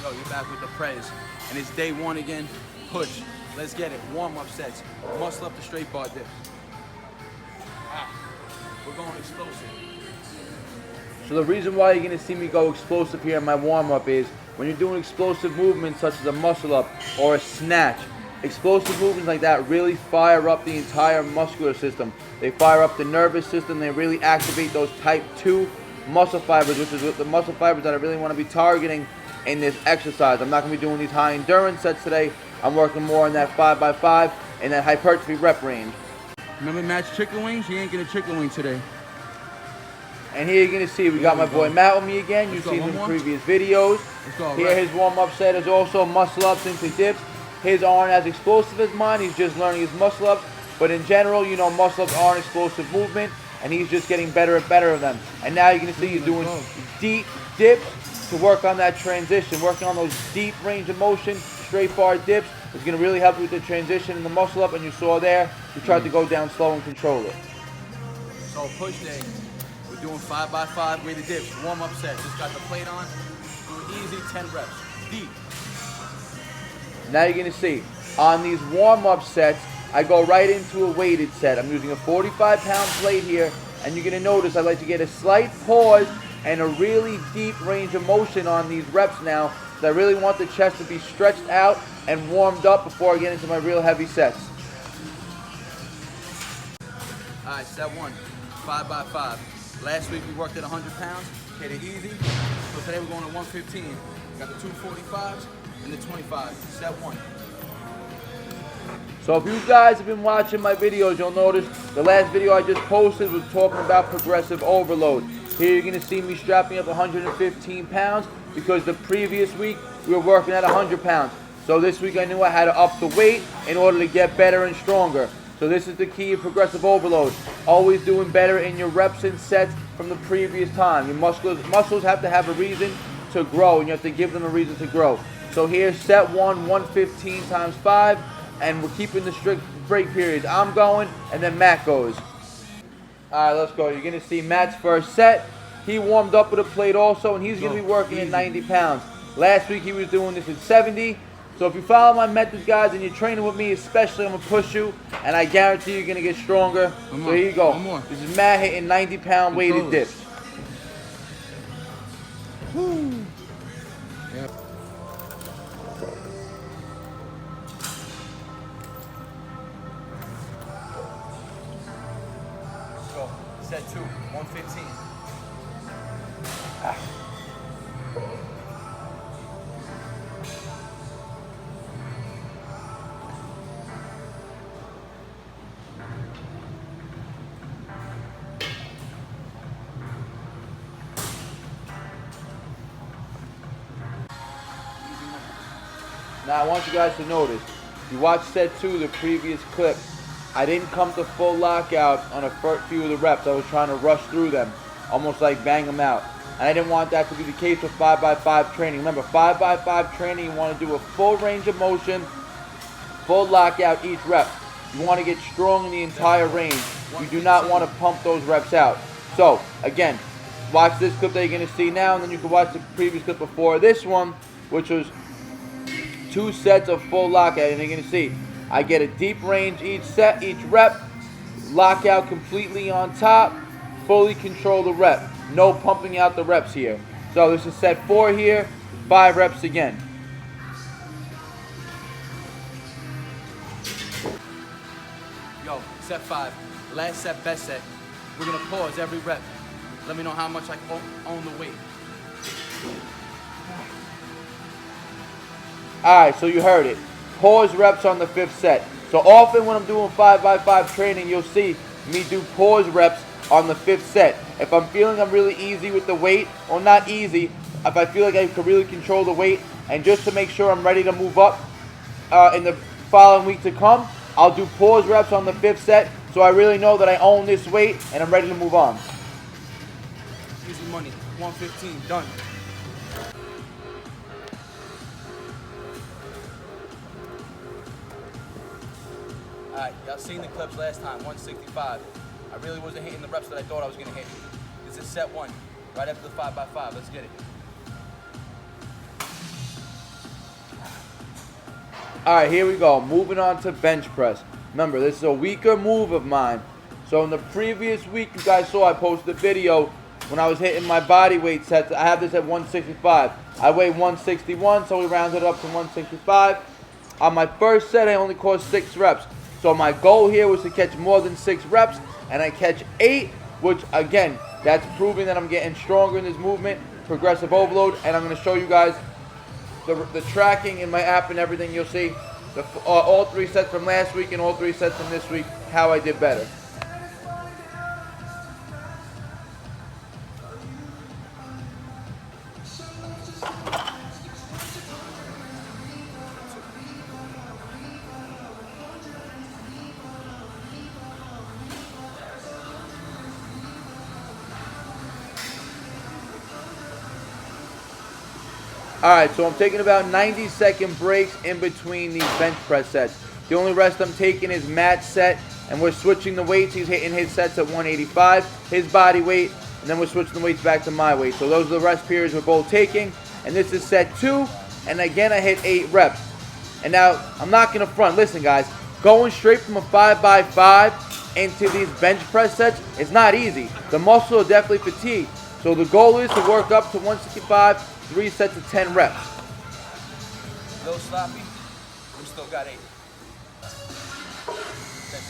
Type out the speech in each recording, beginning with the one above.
Yo, you're back with the Prez. And it's day one again. Push. Let's get it. Warm-up sets. Muscle up the straight bar dip. We're going explosive. So the reason why you're going to see me go explosive here in my warm-up is when you're doing explosive movements such as a muscle up or a snatch, explosive movements like that really fire up the entire muscular system. They fire up the nervous system. They really activate those type 2 muscle fibers, which is the muscle fibers that I really want to be targeting in this exercise. I'm not going to be doing these high endurance sets today. I'm working more on that 5x5 and that hypertrophy rep range. Remember Matt's chicken wings? He ain't getting a chicken wing today. And here you're going to see we got my boy Matt with me again. You've seen him in previous videos. Here his warm-up set is also muscle ups into dips. His aren't as explosive as mine. He's just learning his muscle ups. But in general, you know, muscle ups are an explosive movement, and he's just getting better and better at them. And now you're going to see he's doing deep dips to work on that transition, working on those deep range of motion, straight bar dips. It's going to really help you with the transition in the muscle up. And you saw there, he tried to go down slow and control it. So push day. We're doing 5x5 weighted dips, warm-up set. Just got the plate on. Doing easy 10 reps. Deep. Now you're going to see, on these warm-up sets, I go right into a weighted set. I'm using a 45-pound plate here, and you're going to notice I like to get a slight pause and a really deep range of motion on these reps now. So I really want the chest to be stretched out and warmed up before I get into my real heavy sets. All right, set one, 5x5. Last week we worked at 100 pounds, hit it easy. So today we're going to 115. Got the 245s and the 25. Set one. So if you guys have been watching my videos, you'll notice the last video I just posted was talking about progressive overload. Here you're going to see me strapping up 115 pounds because the previous week we were working at 100 pounds. So this week I knew I had to up the weight in order to get better and stronger. So this is the key of progressive overload. Always doing better in your reps and sets from the previous time. Your muscles have to have a reason to grow, and you have to give them a reason to grow. So here's set one, 115 times 5, and we're keeping the strict break periods. I'm going, and then Matt goes. All right, let's go. You're going to see Matt's first set. He warmed up with a plate also, and he's going to be working at 90 pounds. Last week he was doing this at 70. So if you follow my methods, guys, and you're training with me, especially, I'm going to push you, and I guarantee you're going to get stronger. So here you go. This is Matt hitting 90-pound weighted dips. Woo. Yep. Let's go. Set two, 115. Now I want you guys to notice, if you watch set 2, the previous clip, I didn't come to full lockout on a few of the reps. I was trying to rush through them, almost like bang them out. And I didn't want that to be the case with 5x5 training. Remember, 5x5 training, you want to do a full range of motion, full lockout each rep. You want to get strong in the entire range. You do not want to pump those reps out. So, again, watch this clip that you're going to see now, and then you can watch the previous clip before this one, which was 2 sets of full lockout. And you're going to see, I get a deep range each set, each rep, lockout completely on top, fully control the rep. No pumping out the reps here. So this is set 4 here, 5 reps again. Yo, set 5, last set, best set. We're gonna pause every rep. Let me know how much I own the weight. Alright, so you heard it. Pause reps on the 5th set. So often when I'm doing 5x5 training, you'll see me do pause reps on the 5th set. If I'm feeling I'm really easy with the weight, or not easy, if I feel like I can really control the weight, and just to make sure I'm ready to move up in the following week to come, I'll do pause reps on the 5th set, so I really know that I own this weight and I'm ready to move on. Easy money, 115, done. Alright, y'all seen the clips last time, 165. I really wasn't hitting the reps that I thought I was going to hit. This is set 1, right after the 5x5. Let's get it. Alright, here we go. Moving on to bench press. Remember, this is a weaker move of mine. So in the previous week, you guys saw I posted a video when I was hitting my body weight sets. I have this at 165. I weigh 161, so we rounded it up to 165. On my first set, I only caused 6 reps. So my goal here was to catch more than 6 reps, and I catch 8, which again, that's proving that I'm getting stronger in this movement, progressive overload, and I'm going to show you guys the tracking in my app and everything. You'll see all 3 sets from last week and all 3 sets from this week, how I did better. Alright, so I'm taking about 90-second breaks in between these bench press sets. The only rest I'm taking is Matt's set, and we're switching the weights. He's hitting his sets at 185, his body weight, and then we're switching the weights back to my weight. So those are the rest periods we're both taking. And this is set 2, and again I hit 8 reps. And now, I'm not going to front. Listen guys, going straight from a 5x5 into these bench press sets, it's not easy. The muscles are definitely fatigued. So the goal is to work up to 165, 3 sets of 10 reps. A little sloppy, we still got 8. Set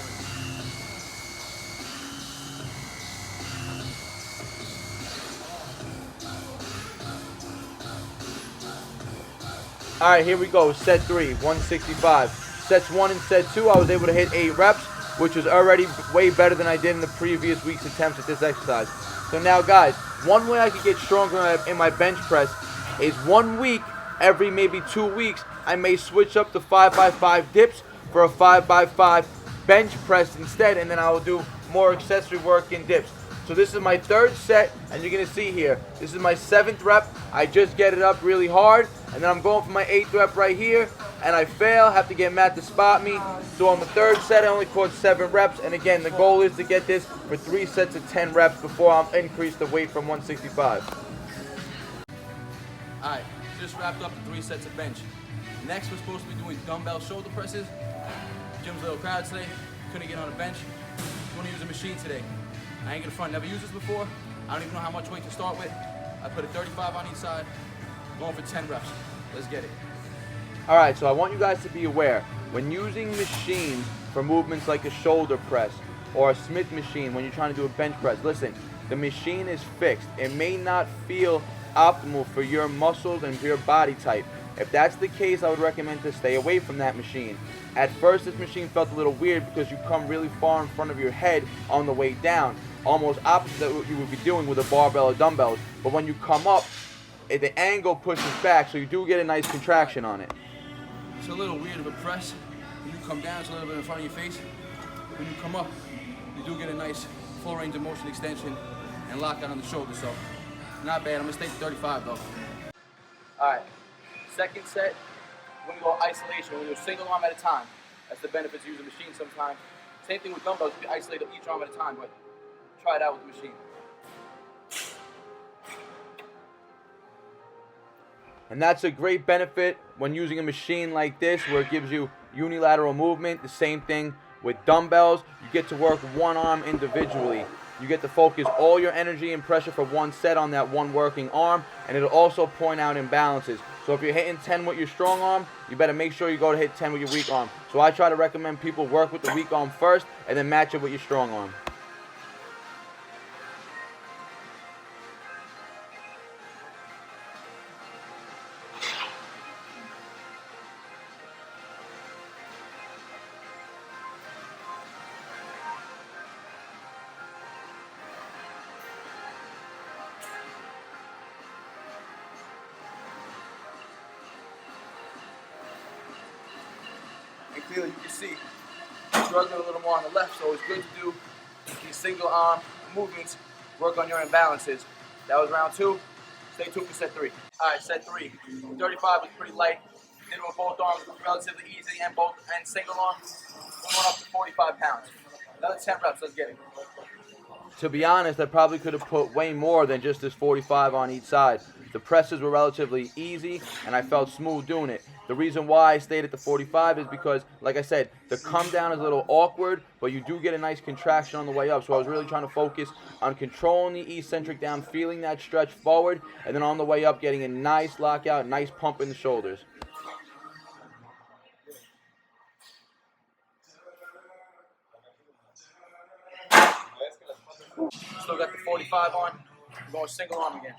3. Alright, here we go. Set 3, 165. Sets 1 and set 2, I was able to hit 8 reps, which was already way better than I did in the previous week's attempts at this exercise. So now guys, one way I could get stronger in my bench press is 1 week, every maybe 2 weeks, I may switch up to 5x5 dips for a 5x5 bench press instead, and then I will do more accessory work in dips. So this is my 3rd set, and you're going to see here, this is my 7th rep. I just get it up really hard, and then I'm going for my 8th rep right here, and I fail, have to get Matt to spot me. So on the 3rd set, I only caused 7 reps, and again, the goal is to get this for 3 sets of 10 reps before I increase the weight from 165. Alright, just wrapped up the 3 sets of bench. Next, we're supposed to be doing dumbbell shoulder presses. Gym's a little crowded today, couldn't get on a bench. I'm gonna use a machine today. I ain't gonna front, never used this before. I don't even know how much weight to start with. I put a 35 on each side, going for 10 reps. Let's get it. Alright, so I want you guys to be aware, when using machines for movements like a shoulder press or a Smith machine when you're trying to do a bench press, listen, the machine is fixed. It may not feel optimal for your muscles and for your body type. If that's the case, I would recommend to stay away from that machine. At first, this machine felt a little weird because you come really far in front of your head on the way down, almost opposite of what you would be doing with a barbell or dumbbells. But when you come up, the angle pushes back, so you do get a nice contraction on it. It's a little weird of a press. When you come down, it's a little bit in front of your face. When you come up, you do get a nice full range of motion extension and lockout on the shoulder. So not bad. I'm gonna stay to 35 though. Alright, 2nd set, we're gonna go isolation. We're gonna do single arm at a time. That's the benefits of using a machine sometimes. Same thing with dumbbells, you isolate each arm at a time, but try it out with the machine. And that's a great benefit when using a machine like this where it gives you unilateral movement. The same thing with dumbbells. You get to work one arm individually. You get to focus all your energy and pressure for one set on that one working arm, and it'll also point out imbalances. So if you're hitting 10 with your strong arm, you better make sure you go to hit 10 with your weak arm. So I try to recommend people work with the weak arm first and then match it with your strong arm. And clearly you can see, struggling a little more on the left, so it's good to do these single arm movements, work on your imbalances. That was round 2. Stay tuned for set 3. Alright, set 3. 35 was pretty light. Did it with both arms, relatively easy, and single arm. We went up to 45 pounds. Another 10 reps, let's get it. To be honest, I probably could have put way more than just this 45 on each side. The presses were relatively easy, and I felt smooth doing it. The reason why I stayed at the 45 is because, like I said, the come down is a little awkward, but you do get a nice contraction on the way up. So I was really trying to focus on controlling the eccentric down, feeling that stretch forward, and then on the way up getting a nice lockout, nice pump in the shoulders. Still got the 45 on. I'm going single arm again.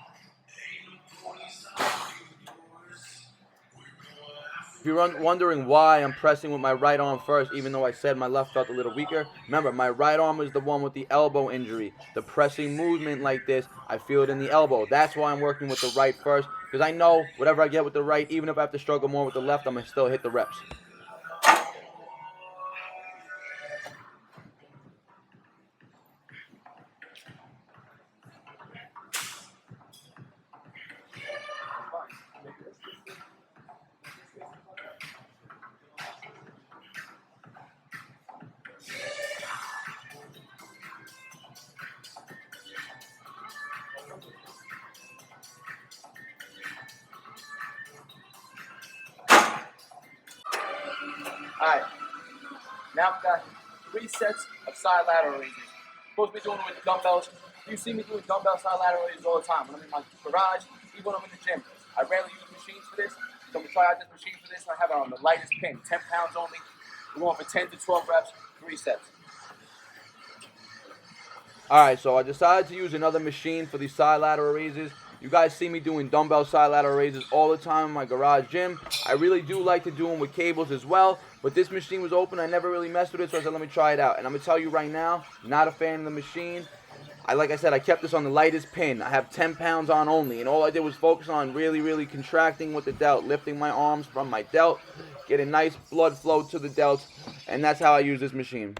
If you're wondering why I'm pressing with my right arm first, even though I said my left felt a little weaker, remember, my right arm is the one with the elbow injury. The pressing movement like this, I feel it in the elbow. That's why I'm working with the right first, because I know whatever I get with the right, even if I have to struggle more with the left, I'm going to still hit the reps. Alright, now I've got 3 sets of side lateral raises. Supposed to be doing it with dumbbells. You see me doing dumbbell side lateral raises all the time. When I'm in my garage, even when I'm in the gym. I rarely use machines for this, so I'm going to try out this machine for this. I have it on the lightest pin, 10 pounds only. We're going for 10 to 12 reps, 3 sets. Alright, so I decided to use another machine for these side lateral raises. You guys see me doing dumbbell side lateral raises all the time in my garage gym. I really do like to do them with cables as well, but this machine was open. I never really messed with it, so I said, let me try it out. And I'm going to tell you right now, not a fan of the machine. Like I said, I kept this on the lightest pin. I have 10 pounds on only, and all I did was focus on really contracting with the delt, lifting my arms from my delt, getting nice blood flow to the delts, and that's how I use this machine.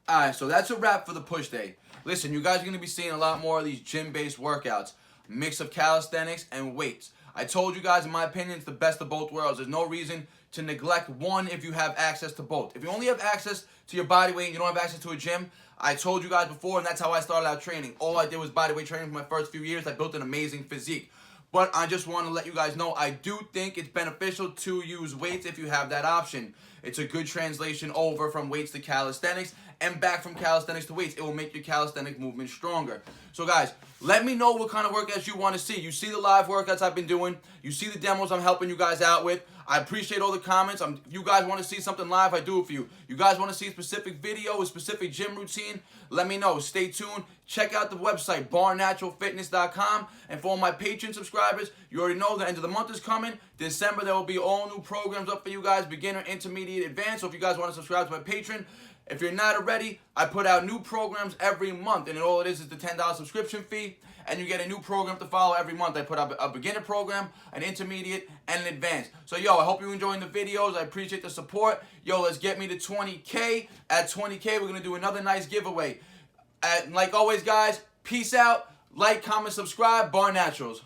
Alright, so that's a wrap for the push day. Listen, you guys are going to be seeing a lot more of these gym-based workouts. Mix of calisthenics and weights. I told you guys, in my opinion, it's the best of both worlds. There's no reason to neglect one if you have access to both. If you only have access to your body weight and you don't have access to a gym, I told you guys before, and that's how I started out training. All I did was body weight training for my first few years. I built an amazing physique. But I just want to let you guys know, I do think it's beneficial to use weights if you have that option. It's a good translation over from weights to calisthenics and back from calisthenics to weights. It will make your calisthenic movement stronger. So guys, let me know what kind of workouts you want to see. You see the live workouts I've been doing. You see the demos I'm helping you guys out with. I appreciate all the comments. You guys want to see something live, I do it for you. You guys want to see a specific video, a specific gym routine, let me know. Stay tuned. Check out the website, BARNATURALFitness.com. And for all my Patreon subscribers, you already know the end of the month is coming. December, there will be all new programs up for you guys, beginner, intermediate, advanced. So if you guys want to subscribe to my Patreon, if you're not already, I put out new programs every month, and all it is the $10 subscription fee, and you get a new program to follow every month. I put up a beginner program, an intermediate, and an advanced. So, yo, I hope you're enjoying the videos. I appreciate the support. Yo, let's get me to 20K. At 20K, we're going to do another nice giveaway. And like always, guys, peace out. Like, comment, subscribe. BARNATURALS.